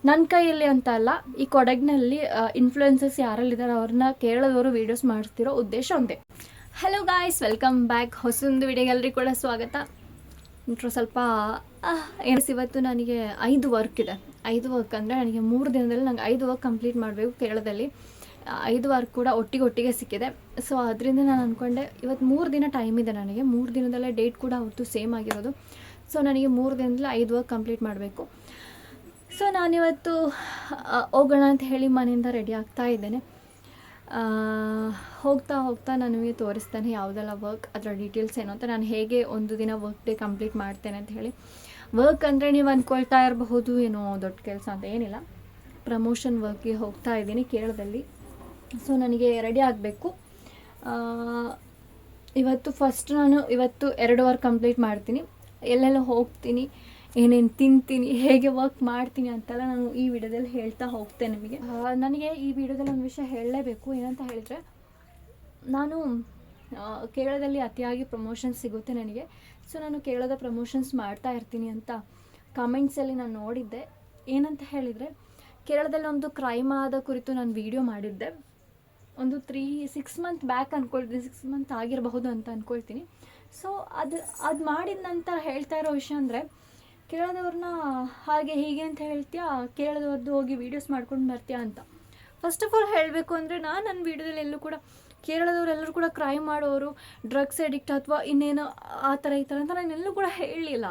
ನನ್ನ ಕೈಯಲ್ಲಿ ಅಂತ ಅಲ್ಲ, ಈ ಕೊಡಗಿನಲ್ಲಿ ಇನ್ಫ್ಲುಯೆನ್ಸರ್ಸ್ ಯಾರಲ್ಲಿದ್ದಾರೆ ಅವ್ರನ್ನ ಕೇರಳದವರು ವೀಡಿಯೋಸ್ ಮಾಡ್ತಿರೋ ಉದ್ದೇಶ ಒಂದೇ. Hello guys, welcome back. ಹೊಸದೊಂದು ವಿಡಿಯೋಗೆ ಎಲ್ಲರಿಗೂ ಕೂಡ ಸ್ವಾಗತ. ಇಂಟ್ರೋ ಸ್ವಲ್ಪ ಇವತ್ತು ನನಗೆ 5 ವರ್ಕ್ ಇದೆ. 5 ವರ್ಕ್ ಅಂದರೆ ನನಗೆ 3 ದಿನದಲ್ಲಿ ನಂಗೆ 5 ವರ್ಕ್ ಕಂಪ್ಲೀಟ್ ಮಾಡಬೇಕು. ಕೇರಳದಲ್ಲಿ 5 ವರ್ಕ್ ಕೂಡ ಒಟ್ಟಿಗೆ ಸಿಕ್ಕಿದೆ. ಸೊ ಅದರಿಂದ ನಾನು ಅಂದ್ಕೊಂಡೆ ಇವತ್ತು 3 ದಿನ ಟೈಮ್ ಇದೆ ನನಗೆ. 3 ದಿನದಲ್ಲೇ ಡೇಟ್ ಕೂಡ ಅವ್ರದ್ದು ಸೇಮ್ ಆಗಿರೋದು. ಸೊ ನನಗೆ 3 ದಿನದಲ್ಲಿ 5 ವರ್ಕ್ ಕಂಪ್ಲೀಟ್ ಮಾಡಬೇಕು. ಸೊ ನಾನಿವತ್ತು ಹೋಗೋಣ ಅಂತ ಹೇಳಿ ಮನೆಯಿಂದ ರೆಡಿ ಆಗ್ತಾ ಇದ್ದೇನೆ. ಹೋಗ್ತಾ ನನಗೆ ತೋರಿಸ್ತೇನೆ ಯಾವುದೆಲ್ಲ ವರ್ಕ್, ಅದರ ಡೀಟೇಲ್ಸ್ ಏನು ಅಂತ, ನಾನು ಹೇಗೆ ಒಂದು ದಿನ ವರ್ಕ್ ಡೇ ಕಂಪ್ಲೀಟ್ ಮಾಡ್ತೇನೆ ಅಂತ ಹೇಳಿ. ವರ್ಕ್ ಅಂದರೆ ನೀವು ಅಂದ್ಕೊಳ್ತಾ ಇರಬಹುದು ಏನೋ ದೊಡ್ಡ ಕೆಲಸ ಅಂತ, ಏನಿಲ್ಲ. ಪ್ರಮೋಷನ್ ವರ್ಕ್ಗೆ ಹೋಗ್ತಾ ಇದ್ದೀನಿ ಕೇರಳದಲ್ಲಿ. ಸೊ ನನಗೆ ರೆಡಿ ಆಗಬೇಕು. ನಾನು ಇವತ್ತು 2 ವರ್ಕ್ ಕಂಪ್ಲೀಟ್ ಮಾಡ್ತೀನಿ. ಎಲ್ಲೆಲ್ಲ ಹೋಗ್ತೀನಿ, ಏನೇನು ತಿಂತೀನಿ, ಹೇಗೆ ವರ್ಕ್ ಮಾಡ್ತೀನಿ ಅಂತೆಲ್ಲ ನಾನು ಈ ವಿಡಿಯೋದಲ್ಲಿ ಹೇಳ್ತಾ ಹೋಗ್ತೇನೆ ನಿಮಗೆ. ನನಗೆ ಈ ವಿಡಿಯೋದಲ್ಲಿ ಒಂದು ವಿಷಯ ಹೇಳಲೇಬೇಕು. ಏನಂತ ಹೇಳಿದರೆ, ನಾನು ಕೇರಳದಲ್ಲಿ ಅತಿಯಾಗಿ ಪ್ರಮೋಷನ್ಸ್ ಸಿಗುತ್ತೆ ನನಗೆ. ಸೊ ನಾನು ಕೇರಳದ ಪ್ರಮೋಷನ್ಸ್ ಮಾಡ್ತಾ ಇರ್ತೀನಿ ಅಂತ ಕಮೆಂಟ್ಸಲ್ಲಿ ನಾನು ನೋಡಿದ್ದೆ. ಏನಂತ ಹೇಳಿದರೆ, ಕೇರಳದಲ್ಲಿ ಒಂದು ಕ್ರೈಮ್ ಆದ ಕುರಿತು ನಾನು ವಿಡಿಯೋ ಮಾಡಿದ್ದೆ. ಒಂದು 6 ಮಂತ್ ಬ್ಯಾಕ್ ಅಂದ್ಕೊಳ್ತೀನಿ, 6 ಮಂತ್ ಆಗಿರಬಹುದು ಅಂತ ಅಂದ್ಕೊಳ್ತೀನಿ. ಸೊ ಅದು ಮಾಡಿದ ನಂತರ ಹೇಳ್ತಾ ಇರೋ ವಿಷಯ ಅಂದರೆ, ಕೇರಳದವ್ರನ್ನ ಹಾಗೆ ಹೀಗೆ ಅಂತ ಹೇಳ್ತೀಯಾ, ಕೇರಳದವ್ರದ್ದು ಹೋಗಿ ವೀಡಿಯೋಸ್ ಮಾಡ್ಕೊಂಡು ಬರ್ತೀಯಾ ಅಂತ. ಫಸ್ಟ್ ಆಫ್ ಆಲ್ ಹೇಳಬೇಕು ಅಂದರೆ, ನನ್ನ ವೀಡಿಯೋದಲ್ಲಿ ಎಲ್ಲೂ ಕೂಡ ಕೇರಳದವರೆಲ್ಲರೂ ಕೂಡ ಕ್ರೈಮ್ ಮಾಡೋರು, ಡ್ರಗ್ಸ್ ಅಡಿಕ್ಟ್ ಅಥವಾ ಇನ್ನೇನು ಆ ಥರ ಈ ಥರ ಅಂತ ನಾನು ಎಲ್ಲೂ ಕೂಡ ಹೇಳಲಿಲ್ಲ.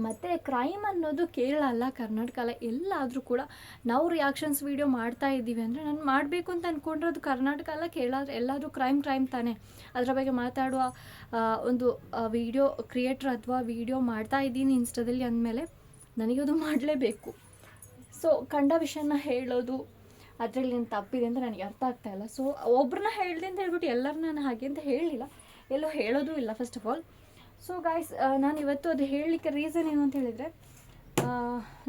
ಮತ್ತು ಕ್ರೈಮ್ ಅನ್ನೋದು ಕೇರಳ ಅಲ್ಲ, ಕರ್ನಾಟಕ ಅಲ್ಲ, ಎಲ್ಲಾದರೂ ಕೂಡ ನಾವು ರಿಯಾಕ್ಷನ್ಸ್ ವೀಡಿಯೋ ಮಾಡ್ತಾ ಇದ್ದೀವಿ ಅಂದರೆ, ನಾನು ಮಾಡಬೇಕು ಅಂತ ಅಂದ್ಕೊಂಡ್ರೆ ಅದು ಕರ್ನಾಟಕ ಅಲ್ಲ ಕೇರಳ, ಎಲ್ಲಾದರೂ ಕ್ರೈಮ್ ತಾನೇ. ಅದರ ಬಗ್ಗೆ ಮಾತಾಡುವ ಒಂದು ವಿಡಿಯೋ ಕ್ರಿಯೇಟ್ರ್ ಅಥವಾ ವಿಡಿಯೋ ಮಾಡ್ತಾ ಇದ್ದೀನಿ ಇನ್ಸ್ಟಾದಲ್ಲಿ ಅಂದಮೇಲೆ ನನಗೆ ಅದು ಮಾಡಲೇಬೇಕು. ಸೊ ಕಂಡ ವಿಷಯನ ಹೇಳೋದು ಅದರಲ್ಲಿ ಏನು ತಪ್ಪಿದೆ ಅಂತ ನನಗೆ ಅರ್ಥ ಆಗ್ತಾಯಿಲ್ಲ. ಸೊ ಒಬ್ಬರನ್ನ ಹೇಳಿದೆ ಅಂತ ಹೇಳ್ಬಿಟ್ಟು ಎಲ್ಲರನ್ನ ನಾನು ಹಾಗೆ ಅಂತ ಹೇಳಲಿಲ್ಲ, ಎಲ್ಲೂ ಹೇಳೋದು ಇಲ್ಲ first of all. So guys, ನಾನು ಇವತ್ತು ಅದು ಹೇಳಲಿಕ್ಕೆ ರೀಸನ್ ಏನು ಅಂತ ಹೇಳಿದರೆ,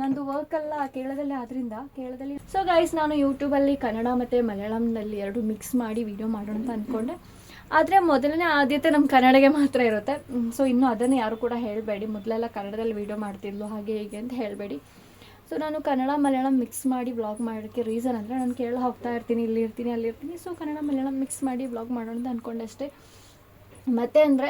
ನಂದು ವರ್ಕೆಲ್ಲ ಕೇರಳದಲ್ಲಿ ಆದ್ದರಿಂದ ಕೇರಳದಲ್ಲಿ. ಸೊ ಗಾಯ್ಸ್, ನಾನು ಯೂಟ್ಯೂಬಲ್ಲಿ ಕನ್ನಡ ಮತ್ತು ಮಲಯಾಳಂನಲ್ಲಿ 2 ಮಿಕ್ಸ್ ಮಾಡಿ ವಿಡಿಯೋ ಮಾಡೋಣ ಅಂತ ಅಂದ್ಕೊಂಡೆ. ಆದರೆ ಮೊದಲನೇ ಆದ್ಯತೆ ನಮ್ಮ ಕನ್ನಡಗೆ ಮಾತ್ರ ಇರುತ್ತೆ. ಸೊ ಇನ್ನೂ ಅದನ್ನು ಯಾರು ಕೂಡ ಹೇಳಬೇಡಿ, ಮೊದಲೆಲ್ಲ ಕನ್ನಡದಲ್ಲಿ ವಿಡಿಯೋ ಮಾಡ್ತಿದ್ಲು ಹಾಗೆ ಹೀಗೆ ಅಂತ ಹೇಳಬೇಡಿ. ಸೊ ನಾನು ಕನ್ನಡ ಮಲಯಾಳಂ ಮಿಕ್ಸ್ ಮಾಡಿ ವ್ಲಾಗ್ ಮಾಡೋಕ್ಕೆ ರೀಸನ್ ಅಂದರೆ, ನಾನು ಕೇರಳ ಹೋಗ್ತಾ ಇರ್ತೀನಿ, ಇಲ್ಲಿರ್ತೀನಿ ಅಲ್ಲಿರ್ತೀನಿ. ಸೊ ಕನ್ನಡ ಮಲಯಾಳಂ ಮಿಕ್ಸ್ ಮಾಡಿ ವ್ಲಾಗ್ ಮಾಡೋಣ ಅಂತ ಅಂದ್ಕೊಂಡೆ ಅಷ್ಟೇ. ಮತ್ತು ಅಂದರೆ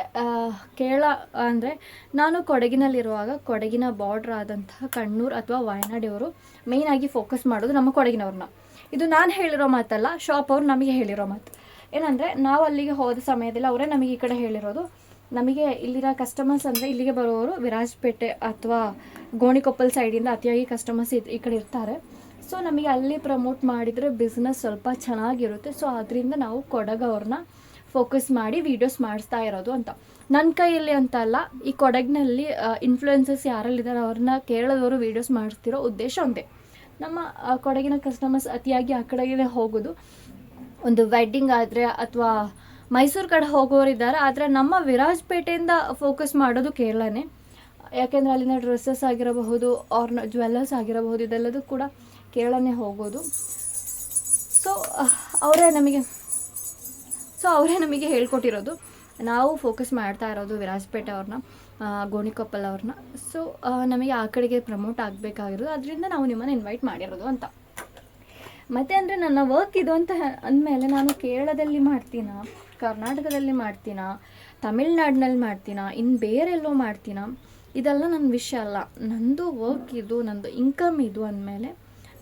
ಕೇರಳ ಅಂದರೆ, ನಾನು ಕೊಡಗಿನಲ್ಲಿರುವಾಗ ಕೊಡಗಿನ ಬಾರ್ಡ್ರ್ ಆದಂತಹ ಕಣ್ಣೂರು ಅಥವಾ ವಾಯನಾಡಿಯವರು ಮೇಯ್ನಾಗಿ ಫೋಕಸ್ ಮಾಡೋದು ನಮ್ಮ ಕೊಡಗಿನವ್ರನ್ನ. ಇದು ನಾನು ಹೇಳಿರೋ ಮಾತಲ್ಲ, ಶಾಪ್ ಅವ್ರು ನಮಗೆ ಹೇಳಿರೋ ಮಾತು. ಏನಂದರೆ, ನಾವು ಅಲ್ಲಿಗೆ ಹೋದ ಸಮಯದಲ್ಲಿ ಅವರೇ ನಮಗೆ ಈ ಕಡೆ ಹೇಳಿರೋದು, ನಮಗೆ ಇಲ್ಲಿರೋ ಕಸ್ಟಮರ್ಸ್ ಅಂದರೆ ಇಲ್ಲಿಗೆ ಬರೋರು ವಿರಾಜಪೇಟೆ ಅಥವಾ ಗೋಣಿಕೊಪ್ಪಲ್ ಸೈಡಿಂದ ಅತಿಯಾಗಿ ಕಸ್ಟಮರ್ಸ್ ಈ ಕಡೆ ಇರ್ತಾರೆ. ಸೊ ನಮಗೆ ಅಲ್ಲಿ ಪ್ರಮೋಟ್ ಮಾಡಿದರೆ ಬಿಸ್ನೆಸ್ ಸ್ವಲ್ಪ ಚೆನ್ನಾಗಿರುತ್ತೆ. ಸೊ ಅದರಿಂದ ನಾವು ಕೊಡಗವ್ರನ್ನ ಫೋಕಸ್ ಮಾಡಿ ವೀಡಿಯೋಸ್ ಮಾಡಿಸ್ತಾ ಇರೋದು ಅಂತ. ನನ್ನ ಕೈಯಲ್ಲಿ ಅಂತ ಅಲ್ಲ, ಈ ಕೊಡಗಿನಲ್ಲಿ ಇನ್ಫ್ಲುಯೆನ್ಸರ್ಸ್ ಯಾರಲ್ಲಿದ್ದಾರೆ ಅವ್ರನ್ನ ಕೇರಳದವರು ವೀಡಿಯೋಸ್ ಮಾಡಿಸ್ತಿರೋ ಉದ್ದೇಶ ಒಂದೇ. ನಮ್ಮ ಕೊಡಗಿನ ಕಸ್ಟಮರ್ಸ್ ಅತಿಯಾಗಿ ಆ ಕಡೆಗೆ ಹೋಗೋದು, ಒಂದು ವೆಡ್ಡಿಂಗ್ ಆದರೆ ಅಥವಾ ಮೈಸೂರು ಕಡೆ ಹೋಗೋರಿದ್ದಾರೆ. ಆದರೆ ನಮ್ಮ ವಿರಾಜಪೇಟೆಯಿಂದ ಫೋಕಸ್ ಮಾಡೋದು ಕೇರಳನೇ. ಯಾಕೆಂದರೆ ಅಲ್ಲಿನ ಡ್ರೆಸ್ಸಸ್ ಆಗಿರಬಹುದು, ಅವ್ರನ್ನ ಜ್ಯುವೆಲ್ಲರ್ಸ್ ಆಗಿರಬಹುದು, ಇದೆಲ್ಲದೂ ಕೂಡ ಕೇರಳನೇ ಹೋಗೋದು. ಸೊ ಅವರೇ ನಮಗೆ ಹೇಳ್ಕೊಟ್ಟಿರೋದು. ನಾವು ಫೋಕಸ್ ಮಾಡ್ತಾ ಇರೋದು ವಿರಾಜಪೇಟೆ ಅವ್ರನ್ನ, ಗೋಣಿಕೊಪ್ಪಲ್ ಅವ್ರನ್ನ. ಸೊ ನಮಗೆ ಆ ಕಡೆಗೆ ಪ್ರಮೋಟ್ ಆಗಬೇಕಾಗಿರೋದು, ಅದರಿಂದ ನಾವು ನಿಮ್ಮನ್ನು ಇನ್ವೈಟ್ ಮಾಡಿರೋದು ಅಂತ. ಮತ್ತು ಅಂದರೆ ನನ್ನ ವರ್ಕ್ ಇದು ಅಂತ ಅಂದಮೇಲೆ, ನಾನು ಕೇರಳದಲ್ಲಿ ಮಾಡ್ತೀನಾ, ಕರ್ನಾಟಕದಲ್ಲಿ ಮಾಡ್ತೀನಾ, ತಮಿಳ್ನಾಡಿನಲ್ಲಿ ಮಾಡ್ತೀನಾ, ಇನ್ನು ಬೇರೆಲ್ಲೋ ಮಾಡ್ತೀನಾ, ಇದೆಲ್ಲ ನನ್ನ ವಿಷಯ ಅಲ್ಲ. ನಂದು ವರ್ಕ್ ಇದು, ನಂದು ಇನ್ಕಮ್ ಇದು ಅಂದಮೇಲೆ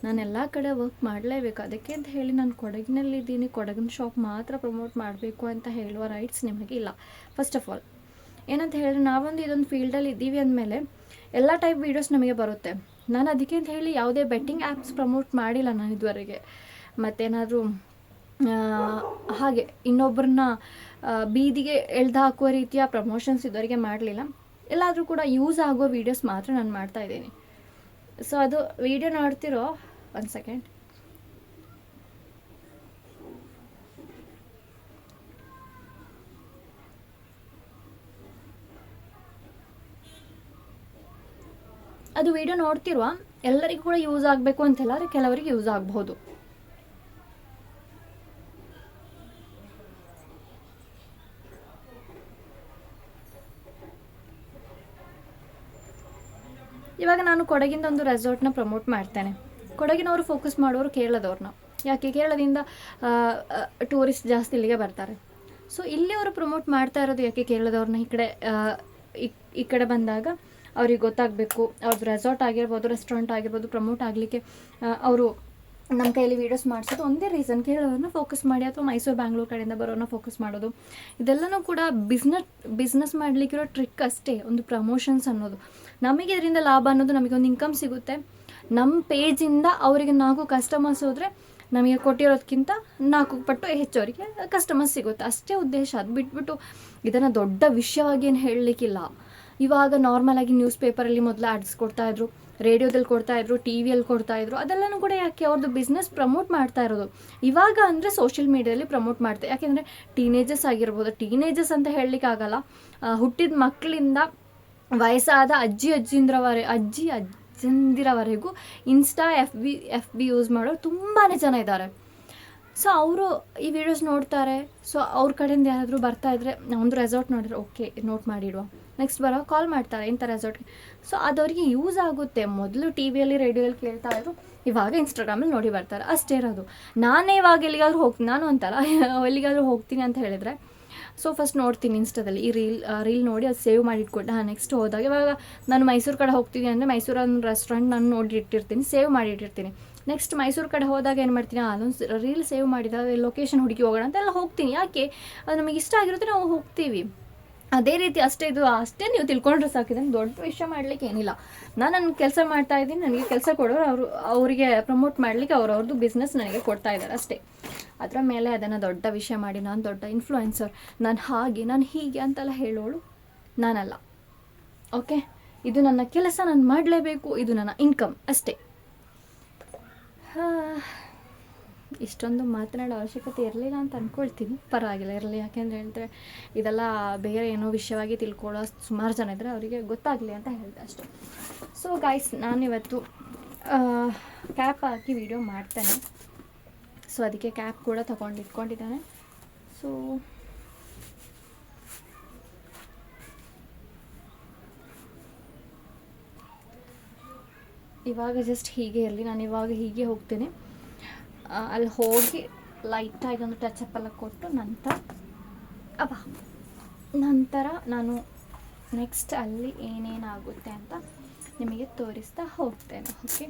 ನಾನು ಎಲ್ಲ ಕಡೆ ವರ್ಕ್ ಮಾಡಲೇಬೇಕು. ಅದಕ್ಕೆ ಅಂತ ಹೇಳಿ ನಾನು ಕೊಡಗಿನಲ್ಲಿದ್ದೀನಿ, ಕೊಡಗಿನ ಶಾಪ್ ಮಾತ್ರ ಪ್ರಮೋಟ್ ಮಾಡಬೇಕು ಅಂತ ಹೇಳುವ ರೈಟ್ಸ್ ನಿಮಗೆ ಇಲ್ಲ. ಫಸ್ಟ್ ಆಫ್ ಆಲ್ ಏನಂತ ಹೇಳಿದ್ರೆ, ನಾವೊಂದು ಇದೊಂದು ಫೀಲ್ಡಲ್ಲಿ ಇದ್ದೀವಿ ಅಂದಮೇಲೆ ಎಲ್ಲ ಟೈಪ್ ವೀಡಿಯೋಸ್ ನಮಗೆ ಬರುತ್ತೆ. ನಾನು ಅದಕ್ಕೆ ಅಂತ ಹೇಳಿ ಯಾವುದೇ ಬೆಟ್ಟಿಂಗ್ ಆ್ಯಪ್ಸ್ ಪ್ರಮೋಟ್ ಮಾಡಿಲ್ಲ ನಾನು ಇದುವರೆಗೆ. ಮತ್ತೇನಾದರೂ ಹಾಗೆ ಇನ್ನೊಬ್ಬರನ್ನ ಬೀದಿಗೆ ಎಳ್ದು ಹಾಕುವ ರೀತಿಯ ಪ್ರಮೋಷನ್ಸ್ ಇದುವರೆಗೆ ಮಾಡಲಿಲ್ಲ. ಎಲ್ಲಾದರೂ ಕೂಡ ಯೂಸ್ ಆಗೋ ವೀಡಿಯೋಸ್ ಮಾತ್ರ ನಾನು ಮಾಡ್ತಾಯಿದ್ದೀನಿ. ಸೊ ಅದು ವಿಡಿಯೋ ನೋಡ್ತಿರೋ, 1 ಸೆಕೆಂಡ್. ಅದು ವಿಡಿಯೋ ನೋಡ್ತಿರುವ ಎಲ್ಲರಿಗೂ ಕೂಡ ಯೂಸ್ ಆಗಬೇಕು ಅಂತಿಲ್ಲ, ಆದರೆ ಕೆಲವರಿಗೆ ಯೂಸ್ ಆಗಬಹುದು. ಇವಾಗ ನಾನು ಕೊಡಗಿಂದ ಒಂದು ರೆಸಾರ್ಟ್ನ ಪ್ರಮೋಟ್ ಮಾಡ್ತೇನೆ. ಕೊಡಗಿನವರು ಫೋಕಸ್ ಮಾಡೋರು ಕೇರಳದವ್ರನ್ನ. ಯಾಕೆ ಕೇರಳದಿಂದ ಟೂರಿಸ್ಟ್ ಜಾಸ್ತಿ ಇಲ್ಲಿಗೆ ಬರ್ತಾರೆ. ಸೊ ಇಲ್ಲಿ ಅವರು ಪ್ರಮೋಟ್ ಮಾಡ್ತಾ ಇರೋದು ಯಾಕೆ ಕೇರಳದವ್ರನ್ನ ಈ ಕಡೆ ಬಂದಾಗ ಅವ್ರಿಗೆ ಗೊತ್ತಾಗಬೇಕು, ಅವ್ರದ್ದು ರೆಸಾರ್ಟ್ ಆಗಿರ್ಬೋದು, ರೆಸ್ಟೋರೆಂಟ್ ಆಗಿರ್ಬೋದು ಪ್ರಮೋಟ್ ಆಗಲಿಕ್ಕೆ ಅವರು ನಮ್ಮ ಕೈಯಲ್ಲಿ ವೀಡಿಯೋಸ್ ಮಾಡಿಸೋದು ಒಂದೇ ರೀಸನ್, ಕೇರಳವ್ರನ್ನ ಫೋಕಸ್ ಮಾಡಿ, ಅಥವಾ ಮೈಸೂರು ಬ್ಯಾಂಗ್ಳೂರು ಕಡೆಯಿಂದ ಬರೋರನ್ನ ಫೋಕಸ್ ಮಾಡೋದು. ಇದೆಲ್ಲನೂ ಕೂಡ ಬಿಸ್ನೆಸ್ ಮಾಡಲಿಕ್ಕಿರೋ ಟ್ರಿಕ್ ಅಷ್ಟೇ, ಒಂದು ಪ್ರಮೋಷನ್ಸ್ ಅನ್ನೋದು. ನಮಗೆ ಇದರಿಂದ ಲಾಭ ಅನ್ನೋದು, ನಮಗೊಂದು ಇನ್ಕಮ್ ಸಿಗುತ್ತೆ. ನಮ್ಮ ಪೇಜಿಂದ ಅವರಿಗೆ 4 ಕಸ್ಟಮರ್ಸ್ ಹೋದರೆ ನಮಗೆ ಕೊಟ್ಟಿರೋದಕ್ಕಿಂತ 4 ಪಟ್ಟು ಹೆಚ್ಚು ಅವರಿಗೆ ಕಸ್ಟಮರ್ಸ್ ಸಿಗುತ್ತೆ, ಅಷ್ಟೇ ಉದ್ದೇಶ. ಅದು ಬಿಟ್ಬಿಟ್ಟು ಇದನ್ನು ದೊಡ್ಡ ವಿಷಯವಾಗಿ ಏನು ಹೇಳಲಿಕ್ಕಿಲ್ಲ. ಇವಾಗ ನಾರ್ಮಲಾಗಿ ನ್ಯೂಸ್ ಪೇಪರಲ್ಲಿ ಮೊದಲು ಆ್ಯಡ್ಸ್ ಕೊಡ್ತಾಯಿದ್ರು, ರೇಡಿಯೋದಲ್ಲಿ ಕೊಡ್ತಾಯಿದ್ರು, ಟಿ ವಿಯಲ್ಲಿ ಕೊಡ್ತಾಯಿದ್ರು. ಅದೆಲ್ಲನೂ ಕೂಡ ಯಾಕೆ ಅವ್ರದ್ದು ಬಿಸ್ನೆಸ್ ಪ್ರಮೋಟ್ ಮಾಡ್ತಾ ಇರೋದು. ಇವಾಗ ಅಂದರೆ ಸೋಷಿಯಲ್ ಮೀಡಿಯಾದಲ್ಲಿ ಪ್ರಮೋಟ್ ಮಾಡ್ತಾರೆ. ಯಾಕೆಂದರೆ ಟೀನೇಜರ್ಸ್ ಆಗಿರ್ಬೋದು, ಟೀನೇಜರ್ಸ್ ಅಂತ ಹೇಳಲಿಕ್ಕಾಗಲ್ಲ, ಹುಟ್ಟಿದ ಮಕ್ಕಳಿಂದ ವಯಸ್ಸಾದ ಅಜ್ಜಂದಿರವರೆಗೂ ಇನ್ಸ್ಟಾ ಎಫ್ ಬಿ ಯೂಸ್ ಮಾಡೋರು ತುಂಬಾ ಜನ ಇದ್ದಾರೆ. ಸೊ ಅವರು ಈ ವಿಡಿಯೋಸ್ ನೋಡ್ತಾರೆ. ಸೊ ಅವ್ರ ಕಡೆಯಿಂದ ಯಾರಾದರೂ ಬರ್ತಾಯಿದ್ರೆ, ಒಂದು ರೆಸಾರ್ಟ್ ನೋಡಿದ್ರೆ ಓಕೆ ನೋಟ್ ಮಾಡಿಡುವ, ನೆಕ್ಸ್ಟ್ ಬರೋ ಕಾಲ್ ಮಾಡ್ತಾರೆ ಇಂಥ ರೆಸಾರ್ಟ್ಗೆ. ಸೊ ಅದವರಿಗೆ ಯೂಸ್ ಆಗುತ್ತೆ. ಮೊದಲು ಟಿ ವಿಯಲ್ಲಿ ರೇಡಿಯೋದಲ್ಲಿ ಕೇಳ್ತಾ ಇದ್ರು, ಇವಾಗ ಇನ್ಸ್ಟಾಗ್ರಾಮಲ್ಲಿ ನೋಡಿ ಬರ್ತಾರೆ, ಅಷ್ಟೇ ಇರೋದು. ನಾನೇ ಇವಾಗ ಎಲ್ಲಿಗಾದ್ರೂ ನಾನು ಅಂತಲ್ಲ, ಎಲ್ಲಿಗಾದ್ರೂ ಹೋಗ್ತೀನಿ ಅಂತ ಹೇಳಿದರೆ, ಸೊ ಫಸ್ಟ್ ನೋಡ್ತೀನಿ ಇನ್ಸ್ಟಾದಲ್ಲಿ ಈ ರೀಲ್ ನೋಡಿ ಅದು ಸೇವ್ ಮಾಡಿ ಇಟ್ಕೊಂಡು, ನೆಕ್ಸ್ಟ್ ಹೋದಾಗ ಇವಾಗ ನಾನು ಮೈಸೂರು ಕಡೆ ಹೋಗ್ತೀನಿ ಅಂದರೆ ಮೈಸೂರ ರೆಸ್ಟೋರೆಂಟ್ ನಾನು ನೋಡಿ ಇಟ್ಟಿರ್ತೀನಿ, ಸೇವ್ ಮಾಡಿ ಇಟ್ಟಿರ್ತೀನಿ. ನೆಕ್ಸ್ಟ್ ಮೈಸೂರು ಕಡೆ ಹೋದಾಗ ಏನು ಮಾಡ್ತೀನಿ, ಅದೊಂದು ರೀಲ್ ಸೇವ್ ಮಾಡಿದಾಗ ಲೊಕೇಶನ್ ಹುಡುಕಿ ಹೋಗೋಣ ಅಂತೆಲ್ಲ ಹೋಗ್ತೀನಿ. ಯಾಕೆ ಅದು ನಮಗೆ ಇಷ್ಟ ಆಗಿರುತ್ತೆ, ನಾವು ಹೋಗ್ತೀವಿ. ಅದೇ ರೀತಿ ಅಷ್ಟೇ ನೀವು ತಿಳ್ಕೊಂಡ್ರೆ ಸಾಕಿದೆ, ದೊಡ್ಡ ವಿಷಯ ಮಾಡಲಿಕ್ಕೆ ಏನಿಲ್ಲ. ನಾನು ನನ್ನ ಕೆಲಸ ಮಾಡ್ತಾ ಇದ್ದೀನಿ, ನನಗೆ ಕೆಲಸ ಕೊಡೋರು ಅವರಿಗೆ ಪ್ರಮೋಟ್ ಮಾಡಲಿಕ್ಕೆ ಅವ್ರವ್ರದ್ದು ಬಿಸ್ನೆಸ್ ನನಗೆ ಕೊಡ್ತಾ ಇದ್ದಾರೆ ಅಷ್ಟೇ. ಅದರ ಮೇಲೆ ಅದನ್ನು ದೊಡ್ಡ ವಿಷಯ ಮಾಡಿ ನಾನು ದೊಡ್ಡ ಇನ್ಫ್ಲೂಯೆನ್ಸರ್, ನಾನು ಹೀಗೆ ಅಂತೆಲ್ಲ ಹೇಳೋಳು ನಾನಲ್ಲ. ಓಕೆ, ಇದು ನನ್ನ ಕೆಲಸ, ನಾನು ಮಾಡಲೇಬೇಕು, ಇದು ನನ್ನ ಇನ್ಕಮ್ ಅಷ್ಟೇ. ಇಷ್ಟೊಂದು ಮಾತನಾಡೋ ಅವಶ್ಯಕತೆ ಇರಲಿಲ್ಲ ಅಂತ ಅಂದ್ಕೊಳ್ತೀನಿ. ಪರವಾಗಿಲ್ಲ, ಇರಲಿ. ಯಾಕೆಂದರೆ ಹೇಳಿದ್ರೆ ಇದೆಲ್ಲ ಬೇರೆ ಏನೋ ವಿಷಯವಾಗಿ ತಿಳ್ಕೊಳ್ಳೋ ಸುಮಾರು ಜನ ಇದ್ದರೆ ಅವರಿಗೆ ಗೊತ್ತಾಗಲಿ ಅಂತ ಹೇಳಿದೆ ಅಷ್ಟೇ. ಸೊ ಗೈಸ್, ನಾನಿವತ್ತು ಕ್ಯಾಪ್ ಹಾಕಿ ವಿಡಿಯೋ ಮಾಡ್ತೇನೆ. ಸೊ ಅದಕ್ಕೆ ಕ್ಯಾಪ್ ಕೂಡ ಇಟ್ಕೊಂಡಿದ್ದಾನೆ. ಸೊ ಇವಾಗ ಜಸ್ಟ್ ಹೀಗೆ ಇರಲಿ, ನಾನು ಇವಾಗ ಹೀಗೆ ಹೋಗ್ತೇನೆ. ಅಲ್ಲಿ ಹೋಗಿ ಲೈಟಾಗಿ ಒಂದು ಟಚಪ್ ಎಲ್ಲ ಕೊಟ್ಟು ನಂತರ ನಾನು ನೆಕ್ಸ್ಟ್ ಅಲ್ಲಿ ಏನೇನಾಗುತ್ತೆ ಅಂತ ನಿಮಗೆ ತೋರಿಸ್ತಾ ಹೋಗ್ತೇನೆ.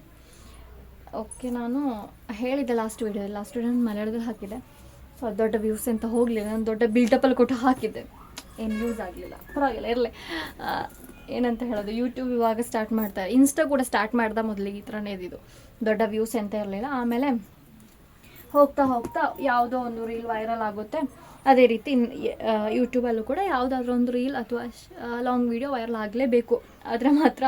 ಓಕೆ, ನಾನು ಹೇಳಿದ್ದೆ ಲಾಸ್ಟ್ ವೀಡಿಯೋ ಮಲಯಾಳದಲ್ಲಿ ಹಾಕಿದ್ದೆ. ಸೊ ಅದು ದೊಡ್ಡ ವ್ಯೂಸ್ ಅಂತ ಹೋಗಲಿಲ್ಲ, ನಾನು ದೊಡ್ಡ ಬಿಲ್ಡಪ್ಪಲ್ಲಿ ಕೊಟ್ಟು ಹಾಕಿದ್ದೆ, ಏನು ಯೂಸ್ ಆಗಲಿಲ್ಲ. ಪರವಾಗಿಲ್ಲ, ಇರಲಿ. ಏನಂತ ಹೇಳೋದು, ಯೂಟ್ಯೂಬ್ ಇವಾಗ ಸ್ಟಾರ್ಟ್ ಮಾಡ್ತಾರೆ, ಇನ್ಸ್ಟಾ ಕೂಡ ಸ್ಟಾರ್ಟ್ ಮಾಡ್ದೆ ಮೊದಲಿಗೆ ಈ ಥರನೇ ಇದ್ದಿದ್ದು, ದೊಡ್ಡ ವ್ಯೂಸ್ ಅಂತ ಇರಲಿಲ್ಲ. ಆಮೇಲೆ ಹೋಗ್ತಾ ಯಾವುದೋ ಒಂದು ರೀಲ್ ವೈರಲ್ ಆಗುತ್ತೆ, ಅದೇ ರೀತಿ ಯೂಟ್ಯೂಬಲ್ಲೂ ಕೂಡ ಯಾವುದಾದ್ರೂ ಒಂದು ರೀಲ್ ಅಥವಾ ಲಾಂಗ್ ವಿಡಿಯೋ ವೈರಲ್ ಆಗಲೇಬೇಕು. ಆದರೆ ಮಾತ್ರ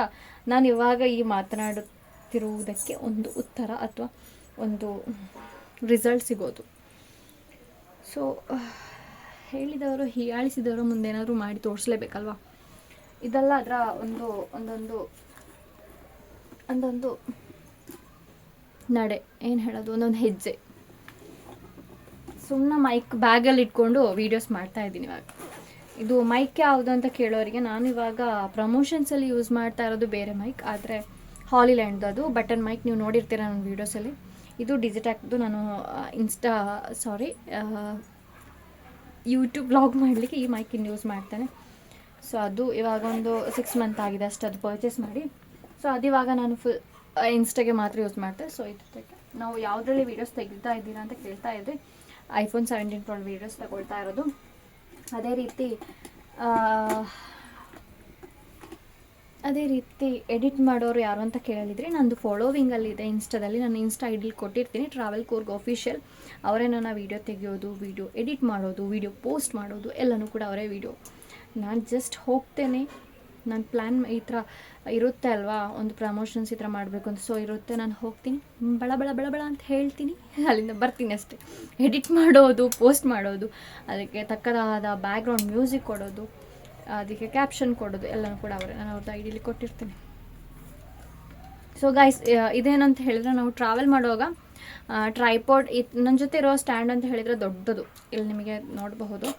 ನಾನು ಇವಾಗ ಈ ಮಾತನಾಡುತ್ತಿರುವುದಕ್ಕೆ ಒಂದು ಉತ್ತರ ಅಥವಾ ಒಂದು ರಿಸಲ್ಟ್ ಸಿಗೋದು. ಸೊ ಹೇಳಿದವರು ಹೀಯಾಳಿಸಿದವರು ಮುಂದೇನಾದರೂ ಮಾಡಿ ತೋರಿಸ್ಲೇಬೇಕಲ್ವ. ಇದೆಲ್ಲ ಅದರ ಒಂದೊಂದು ನಡೆ, ಏನು ಹೇಳೋದು, ಒಂದೊಂದು ಹೆಜ್ಜೆ. ಸುಮ್ಮನೆ ಮೈಕ್ ಬ್ಯಾಗಲ್ಲಿ ಇಟ್ಕೊಂಡು ವೀಡಿಯೋಸ್ ಮಾಡ್ತಾ ಇದ್ದೀನಿ ಇವಾಗ. ಇದು ಮೈಕ್ ಯಾವುದು ಅಂತ ಕೇಳೋರಿಗೆ, ನಾನು ಇವಾಗ ಪ್ರಮೋಷನ್ಸಲ್ಲಿ ಯೂಸ್ ಮಾಡ್ತಾ ಇರೋದು ಬೇರೆ ಮೈಕ್, ಆದರೆ ಹಾಲಿಲ್ಯಾಂಡ್ದು ಅದು ಬಟನ್ ಮೈಕ್, ನೀವು ನೋಡಿರ್ತೀರ ನನ್ನ ವೀಡಿಯೋಸಲ್ಲಿ. ಇದು ಡಿಜಿಟ್ಯಾಕ್ದು, ನಾನು ಯೂಟ್ಯೂಬ್ ವ್ಲಾಗ್ ಮಾಡಲಿಕ್ಕೆ ಈ ಮೈಕಿನ ಯೂಸ್ ಮಾಡ್ತೇನೆ. ಸೊ ಅದು ಇವಾಗ ಒಂದು 6 ಮಂತ್ ಆಗಿದೆ ಅಷ್ಟು ಅದು ಪರ್ಚೇಸ್ ಮಾಡಿ. ಸೊ ಅದು ಇವಾಗ ನಾನು ಫುಲ್ ಇನ್ಸ್ಟಾಗೆ ಮಾತ್ರ ಯೂಸ್ ಮಾಡ್ತೇವೆ. ಸೊ ಇದಕ್ಕೆ ನಾವು ಯಾವುದರಲ್ಲಿ ವೀಡಿಯೋಸ್ ತೆಗಿತಾ ಇದ್ದೀರಾ ಅಂತ ಕೇಳ್ತಾ ಇದ್ರಿ, iPhone 17 Pro ವೀಡಿಯೋಸ್ ತಗೊಳ್ತಾ ಇರೋದು. ಅದೇ ರೀತಿ ಎಡಿಟ್ ಮಾಡೋರು ಯಾರು ಅಂತ ಕೇಳಿದ್ರಿ, ನಂದು ಫಾಲೋವಿಂಗಲ್ಲಿದೆ ಇನ್ಸ್ಟಾದಲ್ಲಿ, ನಾನು ಇನ್ಸ್ಟಾ ಐಡಿಲಿ ಕೊಟ್ಟಿರ್ತೀನಿ, ಟ್ರಾವೆಲ್ ಕೂರ್ಗ್ ಆಫಿಷಿಯಲ್. ಅವರೇ ನನ್ನ ವೀಡಿಯೋ ತೆಗೆಯೋದು, ವೀಡಿಯೋ ಎಡಿಟ್ ಮಾಡೋದು, ವೀಡಿಯೋ ಪೋಸ್ಟ್ ಮಾಡೋದು ಎಲ್ಲನೂ ಕೂಡ ಅವರೇ ವೀಡಿಯೋ. ನಾನು ಜಸ್ಟ್ ಹೋಗ್ತೇನೆ, ನನ್ನ ಪ್ಲ್ಯಾನ್ ಈ ಥರ ಇರುತ್ತೆ ಅಲ್ವಾ, ಒಂದು ಪ್ರಮೋಷನ್ಸ್ ಈ ಥರ ಮಾಡಬೇಕು ಅಂತ. ಸೊ ಇರುತ್ತೆ, ನಾನು ಹೋಗ್ತೀನಿ, ಬಳ ಅಂತ ಹೇಳ್ತೀನಿ, ಅಲ್ಲಿಂದ ಬರ್ತೀನಿ ಅಷ್ಟೇ. ಎಡಿಟ್ ಮಾಡೋದು, ಪೋಸ್ಟ್ ಮಾಡೋದು, ಅದಕ್ಕೆ ತಕ್ಕದಾದ ಬ್ಯಾಕ್ಗ್ರೌಂಡ್ ಮ್ಯೂಸಿಕ್ ಕೊಡೋದು, ಅದಕ್ಕೆ ಕ್ಯಾಪ್ಷನ್ ಕೊಡೋದು ಎಲ್ಲನೂ ಕೂಡ ಅವರೇ, ನಾನು ಅವ್ರದ್ದು ಐಡಿಯಲ್ಲಿ ಕೊಟ್ಟಿರ್ತೀನಿ. ಸೊ ಗೈಸ್, ಇದೇನಂತ ಹೇಳಿದ್ರೆ, ನಾವು ಟ್ರಾವೆಲ್ ಮಾಡುವಾಗ ಟ್ರೈಪಾಡ್ ನನ್ನ ಜೊತೆ ಇರೋ ಸ್ಟ್ಯಾಂಡ್ ಅಂತ ಹೇಳಿದರೆ ದೊಡ್ಡದು, ಇಲ್ಲಿ ನಿಮಗೆ ನೋಡಬಹುದು,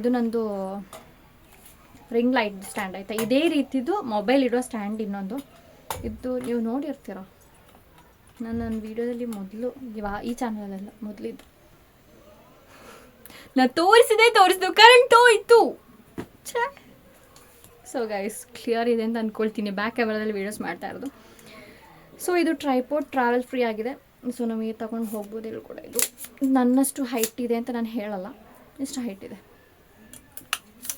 ಇದು ನಂದು ರಿಂಗ್ ಲೈಟ್ ಸ್ಟ್ಯಾಂಡ್ ಆಯಿತಾ. ಇದೇ ರೀತಿದು ಮೊಬೈಲ್ ಇಡೋ ಸ್ಟ್ಯಾಂಡ್ ಇನ್ನೊಂದು, ಇದು ನೀವು ನೋಡಿರ್ತೀರ, ನನ್ನ ವೀಡಿಯೋದಲ್ಲಿ ಮೊದಲು ಈ ಚಾನಲಲ್ಲ ಮೊದಲಿದ್ದು ನಾನು ತೋರಿಸಿದ್ದು ಕರೆಂಟ್ ಹೋಯಿತು. ಛೇ. ಸೊ ಗೈಸ್ ಕ್ಲಿಯರ್ ಇದೆ ಅಂತ ಅಂದ್ಕೊಳ್ತೀನಿ, ಬ್ಯಾಕ್ ಕ್ಯಾಮ್ರಾದಲ್ಲಿ ವೀಡಿಯೋಸ್ ಮಾಡ್ತಾ ಇರೋದು. ಸೊ ಇದು ಟ್ರೈಪೋರ್ಟ್ ಟ್ರಾವೆಲ್ ಫ್ರೀ ಆಗಿದೆ. ಸೊ ನಮಗೆ ತಗೊಂಡು ಹೋಗ್ಬೋದು. ಇಲ್ಲಿ ಕೂಡ ಇದು ನನ್ನಷ್ಟು ಹೈಟ್ ಇದೆ ಅಂತ ನಾನು ಹೇಳಲ್ಲ, ಎಷ್ಟು ಹೈಟ್ ಇದೆ.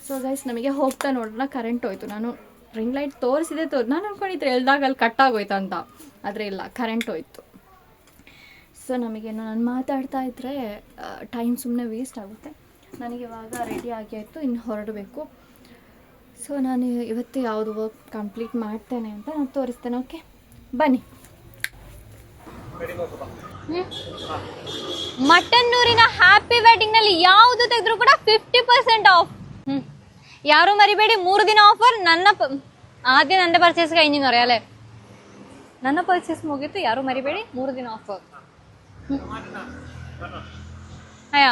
ಸೊ ಗೈಸ್ ನಮಗೆ ಹೋಗ್ತಾ ನೋಡೋಣ ಕರೆಂಟ್ ಹೋಯ್ತು. ನಾನು ರಿಂಗ್ ಲೈಟ್ ತೋರಿಸಿದೆ ನಾನು ಅಂದ್ಕೊಂಡಿದ್ದೆ ಎಳ್ದಾಗ ಅಲ್ಲಿ ಕಟ್ಟಾಗೋಯ್ತು ಅಂತ, ಆದರೆ ಇಲ್ಲ, ಕರೆಂಟ್ ಹೋಯ್ತು. ಸೊ ನಮಗೇನು ನಾನು ಮಾತಾಡ್ತಾ ಇದ್ದರೆ ಟೈಮ್ ಸುಮ್ಮನೆ ವೇಸ್ಟ್ ಆಗುತ್ತೆ. ನನಗೆ ಇವಾಗ ರೆಡಿ ಆಗಿ ಆಯಿತು, ಇನ್ನು ಹೊರಡಬೇಕು. ಸೊ ನಾನು ಇವತ್ತು ಯಾವುದು ವರ್ಕ್ ಕಂಪ್ಲೀಟ್ ಮಾಡ್ತೇನೆ ಅಂತ ನಾನು ತೋರಿಸ್ತೇನೆ. ಓಕೆ ಬನ್ನಿ. ಮಟ್ಟನ್ನೂರಿನ ಹ್ಯಾಪಿ ವೆಡ್ಡಿಂಗ್ನಲ್ಲಿ ಯಾವುದು ತೆಗೆದ್ರು ಕೂಡ 50% ಆಫ್. ಯಾರು ಮರಿಬೇಡಿ, 3 ದಿನ ಆಫರ್. ആദ്യം എൻ്റെ പർച്ചേസ് കഴിഞ്ഞെന്ന് പറയാം അല്ലേ? ನನ್ನ ಪರ್ಚೇಸ್ ಮುಗೀತು, ಯಾರು ಮರಿಬೇಡಿ, 3 ದಿನ ಆಫರ್. ಅಯ್ಯ,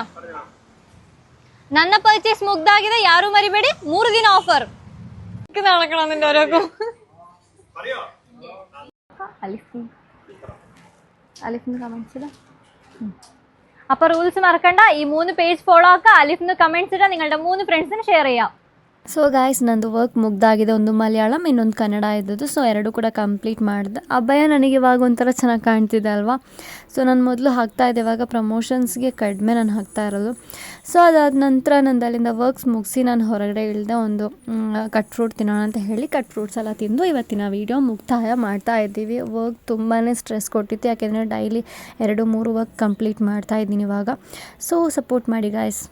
ನನ್ನ ಪರ್ಚೇಸ್ ಮುಗ್ದಾಗಿದೆ, ಯಾರು ಮರಿಬೇಡಿ, 3 ದಿನ ಆಫರ್. നടക്കണം നിന്റെ ഓരോക്കും. അലിഫിന് കമന്റ്സ് ഇടാം. അപ്പൊ റൂൾസ് മറക്കണ്ട, ഈ 3 പേജ് ഫോളോ ആക്കുക, അലിഫിന് കമന്റ്സ് ഇടാം, നിങ്ങളുടെ 3 ഫ്രണ്ട്സിന് ഷെയർ ചെയ്യാം. ಸೊ ಗಾಯ್ಸ್ ನಂದು ವರ್ಕ್ ಮುಗ್ದಾಗಿದೆ. ಒಂದು ಮಲಯಾಳಂ, ಇನ್ನೊಂದು ಕನ್ನಡ ಇದ್ದದ್ದು. ಸೊ 2 ಕೂಡ ಕಂಪ್ಲೀಟ್ ಮಾಡಿದೆ. ಅಭಯ ನನಗೆ ಇವಾಗ ಒಂಥರ ಚೆನ್ನಾಗಿ ಕಾಣ್ತಿದೆ ಅಲ್ವಾ. ಸೊ ನಾನು ಮೊದಲು ಹಾಕ್ತಾಯಿದ್ದೆ, ಇವಾಗ ಪ್ರಮೋಷನ್ಸ್ಗೆ ಕಡಿಮೆ ನಾನು ಹಾಕ್ತಾ ಇರೋದು. ಸೊ ಅದಾದ ನಂತರ ನಂದು ಅಲ್ಲಿಂದ ವರ್ಕ್ಸ್ ಮುಗಿಸಿ ನಾನು ಹೊರಗಡೆ ಇಳಿದೆ. ಒಂದು ಕಟ್ ಫ್ರೂಟ್ ತಿನ್ನೋಣ ಅಂತ ಹೇಳಿ ಕಟ್ ಫ್ರೂಟ್ಸ್ ಎಲ್ಲ ತಿಂದು ಇವತ್ತಿನ ವೀಡಿಯೋ ಮುಕ್ತಾಯ ಮಾಡ್ತಾ ಇದ್ದೀವಿ. ವರ್ಕ್ ತುಂಬಾ ಸ್ಟ್ರೆಸ್ ಕೊಟ್ಟಿತ್ತು, ಯಾಕೆಂದರೆ ಡೈಲಿ 2-3 ವರ್ಕ್ ಕಂಪ್ಲೀಟ್ ಮಾಡ್ತಾ ಇದ್ದೀನಿ ಇವಾಗ. ಸೊ ಸಪೋರ್ಟ್ ಮಾಡಿ ಗಾಯ್ಸ್.